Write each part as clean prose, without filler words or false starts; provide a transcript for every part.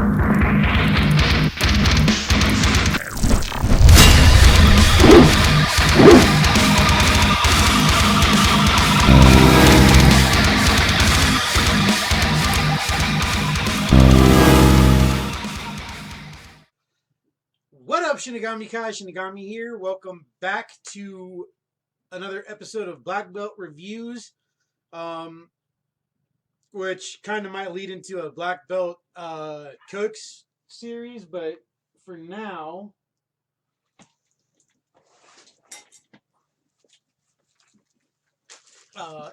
What up, Shinigami Kai? Shinigami here. Welcome back to another episode of Black Belt Reviews, which kind of might lead into a Black Belt Cooks series, but for now,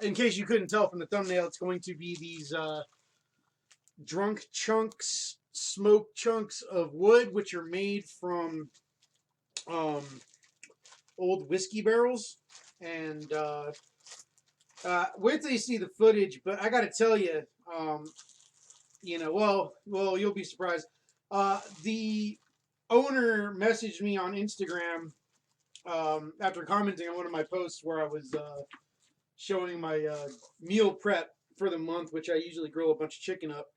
in case you couldn't tell from the thumbnail, it's going to be these drunk chunks, smoked chunks of wood, which are made from old whiskey barrels. And wait till you see the footage. But I got to tell you, well, you'll be surprised. The owner messaged me on Instagram after commenting on one of my posts where I was showing my meal prep for the month, which I usually grill a bunch of chicken up.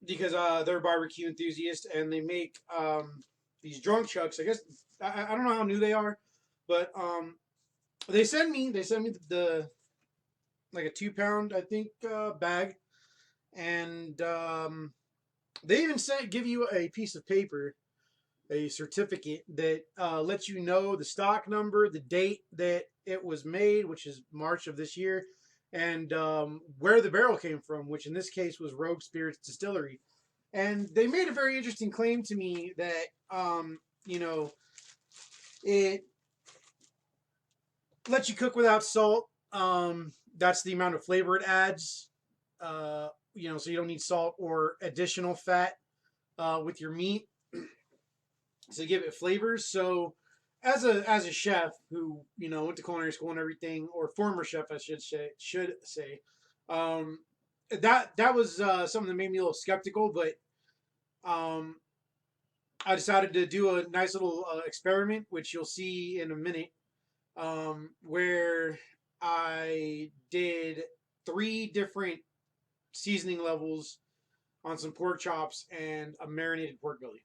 Because they're barbecue enthusiasts and they make these drunk chucks. I guess I don't know how new they are, but they send me the like a 2-pound, I think, bag, and they even give you a piece of paper, a certificate that lets you know the stock number, the date that it was made, which is March of this year, and where the barrel came from, which in this case was Rogue Spirits Distillery. And they made a very interesting claim to me that, it lets you cook without salt. That's the amount of flavor it adds, so you don't need salt or additional fat with your meat to give it flavors. So as a chef who, went to culinary school and everything, or former chef, I should say, that was something that made me a little skeptical, but I decided to do a nice little experiment, which you'll see in a minute, where I did 3 different seasoning levels on some pork chops and a marinated pork belly.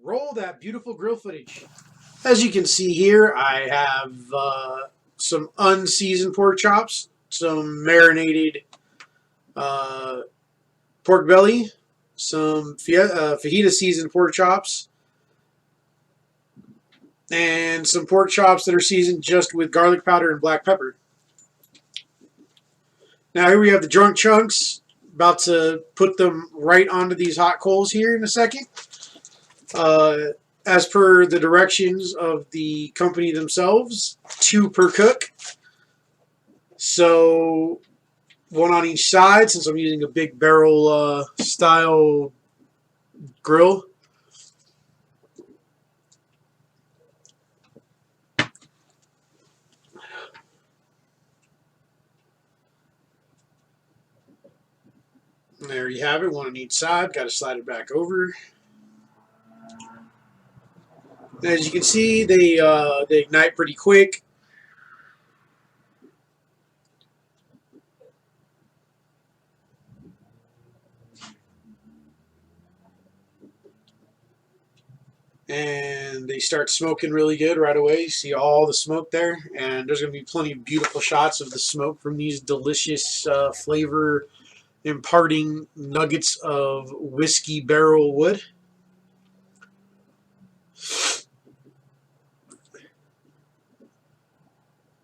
Roll that beautiful grill footage. As you can see here, I have some unseasoned pork chops, some marinated pork belly, some fajita seasoned pork chops, and some pork chops that are seasoned just with garlic powder and black pepper. Now here we have the drunk chunks. About to put them right onto these hot coals here in a second. As per the directions of the company themselves, 2 per cook. So 1 on each side, since I'm using a big barrel style grill. There you have it, 1 on each side. Got to slide it back over. As you can see, they ignite pretty quick. And they start smoking really good right away. You see all the smoke there, and there's going to be plenty of beautiful shots of the smoke from these delicious flavor imparting nuggets of whiskey barrel wood.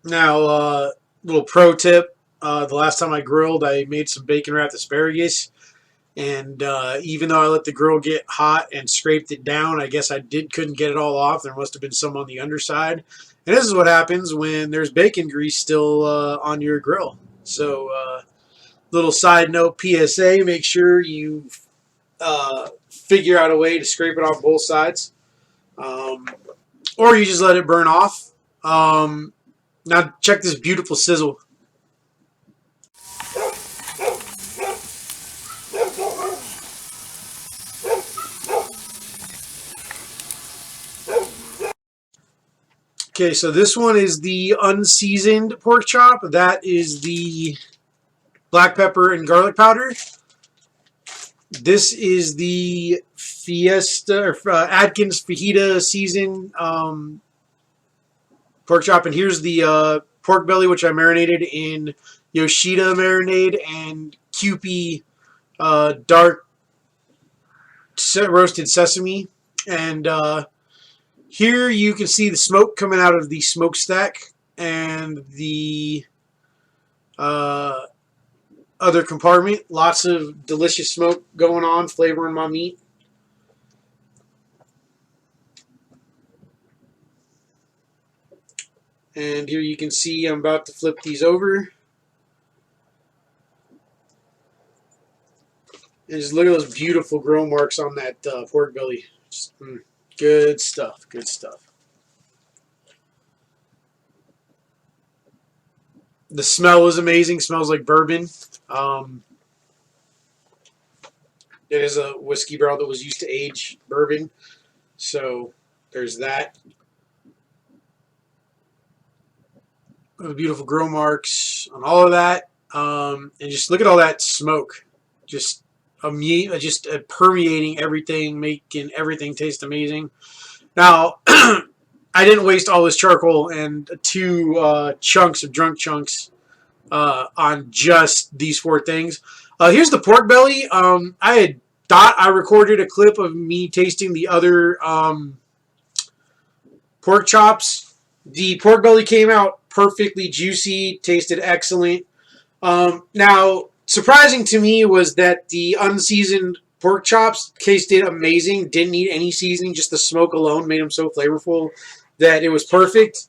Now, little pro tip, the last time I grilled, I made some bacon wrapped asparagus, and even though I let the grill get hot and scraped it down, I guess I couldn't get it all off. There must have been some on the underside. And this is what happens when there's bacon grease still on your grill. So, little side note PSA, make sure you figure out a way to scrape it off both sides. Or you just let it burn off. Now check this beautiful sizzle. Okay, so this one is the unseasoned pork chop. That is the black pepper and garlic powder. This is the Fiesta or Atkins fajita seasoned pork chop, and here's the pork belly, which I marinated in Yoshida marinade and Kewpie dark roasted sesame. And here you can see the smoke coming out of the smokestack and the other compartment. Lots of delicious smoke going on, flavoring my meat. And here you can see I'm about to flip these over. And just look at those beautiful grill marks on that pork belly. Just, good stuff, good stuff. The smell is amazing. Smells like bourbon. It is a whiskey barrel that was used to age bourbon. So there's that. The beautiful grill marks on all of that. And just look at all that smoke. Just permeating everything, making everything taste amazing. Now, I didn't waste all this charcoal and 2 chunks of drunk chunks on just these 4 things. Here's the pork belly. I had thought I recorded a clip of me tasting the other pork chops. The pork belly came out perfectly juicy, tasted excellent. Now, surprising to me was that the unseasoned pork chops tasted amazing. Didn't need any seasoning, just the smoke alone made them so flavorful that it was perfect.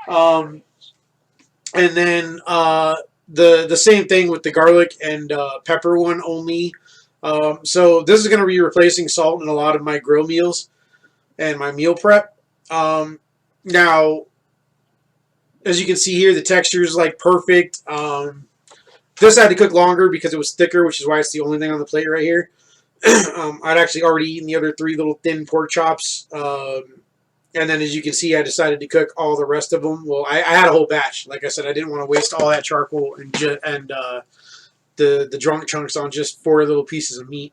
And then the same thing with the garlic and pepper one only. So this is going to be replacing salt in a lot of my grill meals and my meal prep. Now, as you can see here, the texture is like perfect. This had to cook longer because it was thicker, which is why it's the only thing on the plate right here. I'd actually already eaten the other 3 little thin pork chops. And then, as you can see, I decided to cook all the rest of them. Well, I had a whole batch. Like I said, I didn't want to waste all that charcoal and the drunk chunks on just 4 little pieces of meat.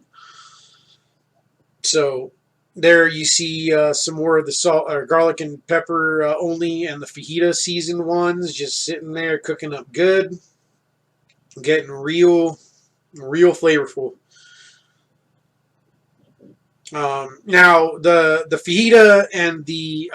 So there you see some more of the salt or garlic and pepper only, and the fajita seasoned ones just sitting there cooking up good, getting real flavorful. Now the fajita and the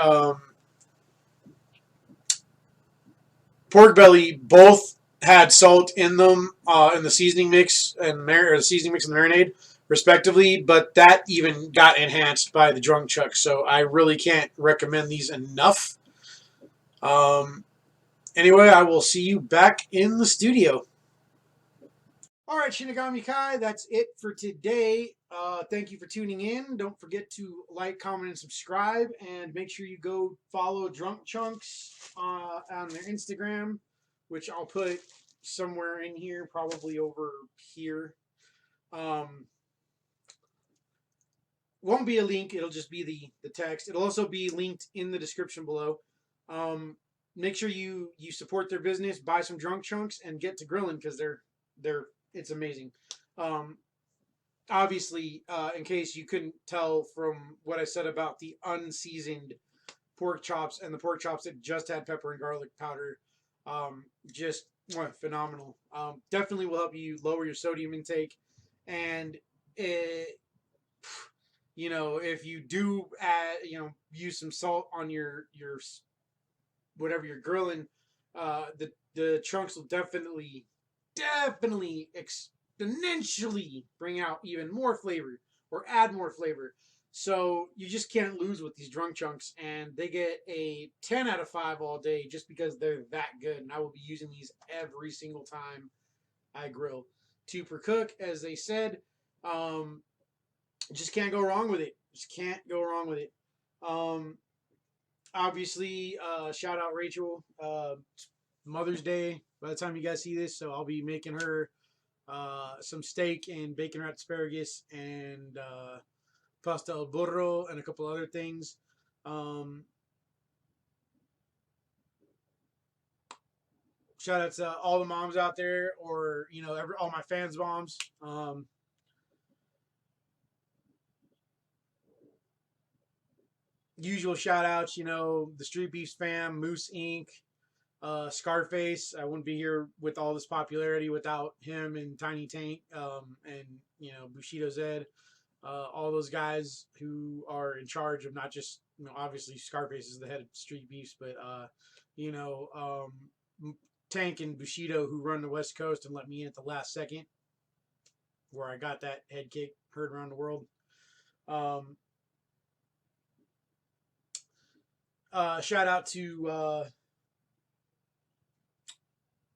pork belly both had salt in them in the seasoning mix and the seasoning mix and the marinade, respectively, but that even got enhanced by the drunk chuck. So I really can't recommend these enough. Anyway, I will see you back in the studio. All right, Shinigami Kai, that's it for today. Thank you for tuning in. Don't forget to like, comment, and subscribe. And make sure you go follow Drunk Chunks on their Instagram, which I'll put somewhere in here, probably over here. Won't be a link. It'll just be the text. It'll also be linked in the description below. Make sure you support their business, buy some Drunk Chunks, and get to grilling because it's amazing. Obviously, in case you couldn't tell from what I said about the unseasoned pork chops and the pork chops that just had pepper and garlic powder, just phenomenal. Definitely will help you lower your sodium intake, and if you do add, use some salt on your whatever you're grilling, the chunks will definitely exponentially bring out even more flavor or add more flavor. So you just can't lose with these drunk chunks, and they get a 10 out of 5 all day just because they're that good. And I will be using these every single time I grill. 2 per cook, as they said. Just can't go wrong with it. Just can't go wrong with it. Obviously, shout out Rachel. Mother's Day by the time you guys see this, so I'll be making her some steak and bacon wrapped asparagus and pasta al burro and a couple other things. Shout out to all the moms out there, or all my fans' moms. Usual shout outs, the Street Beefs fam, Moose Inc., Scarface. I wouldn't be here with all this popularity without him and Tiny Tank, and Bushido Zed. All those guys who are in charge of not just, obviously Scarface is the head of Street Beefs, but Tank and Bushido, who run the West Coast and let me in at the last second, where I got that head kick heard around the world. Shout out to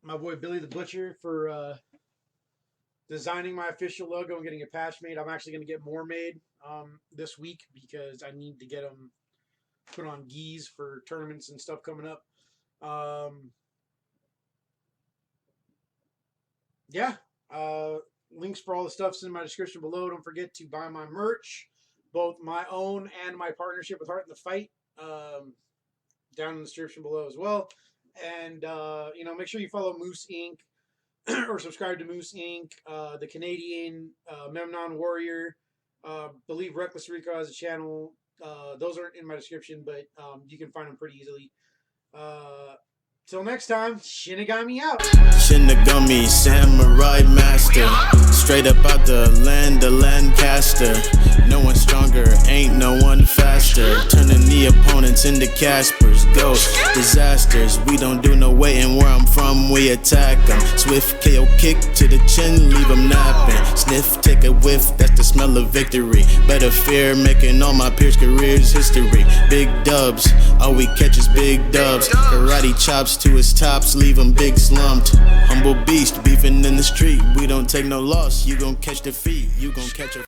my boy Billy the Butcher for designing my official logo and getting a patch made. I'm actually going to get more made this week because I need to get them put on gis for tournaments and stuff coming up. Yeah, links for all the stuff's in my description below. Don't forget to buy my merch, both my own and my partnership with Heart in the Fight, down in the description below as well. And make sure you follow Moose Inc. or subscribe to Moose Inc., the Canadian Memnon Warrior. Believe Reckless Rico has a channel. Those aren't in my description, but you can find them pretty easily. Till next time, Shinigami out. Shinigami, samurai master, straight up out the land of Lancaster. No one stronger, ain't no one faster. Turning the opponents into Caspers, ghosts, disasters. We don't do no waiting, where I'm from, we attack them. Swift KO kick to the chin, leave them napping. Sniff, take a whiff, that's the smell of victory. Better fear, making all my peers' careers history. Big dubs, all we catch is big dubs. Karate chops to his tops, leave him big slumped. Humble beast, beefing in the street. We don't take no loss, you gon' catch defeat. You gon' catch a